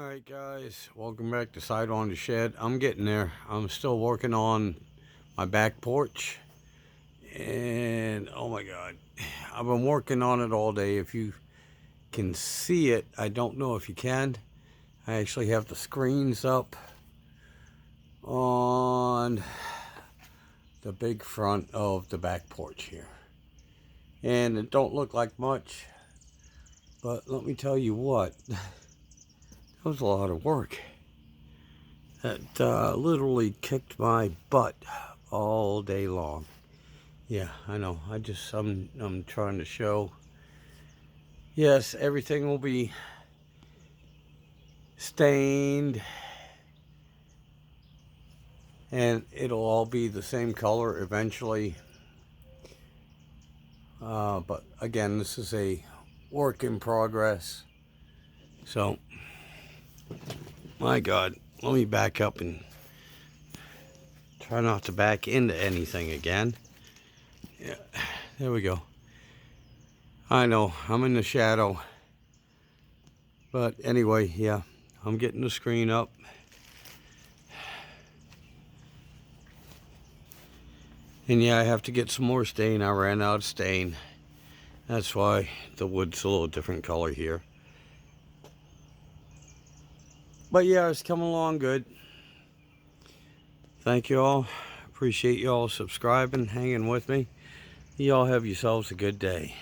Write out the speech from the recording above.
Alright guys, welcome back to Sidewynders Shed. I'm getting there. I'm still working on my back porch. And oh my god, I've been working on it all day. If you can see it, I don't know if you can. I actually have the screens up on the big front of the back porch here. And it don't look like much, but let me tell you what. That was a lot of work. That literally kicked my butt all day long. Yeah, I know. I'm trying to show. Yes, everything will be stained, and it'll all be the same color eventually. But again, this is a work in progress. So, my God, let me back up and try not to back into anything again. Yeah, there we go. I know, I'm in the shadow. But anyway, yeah, I'm getting the screen up. And yeah, I have to get some more stain. I ran out of stain. That's why the wood's a little different color here. But yeah, it's coming along good. Thank you all. Appreciate you all subscribing, hanging with me. You all have yourselves a good day.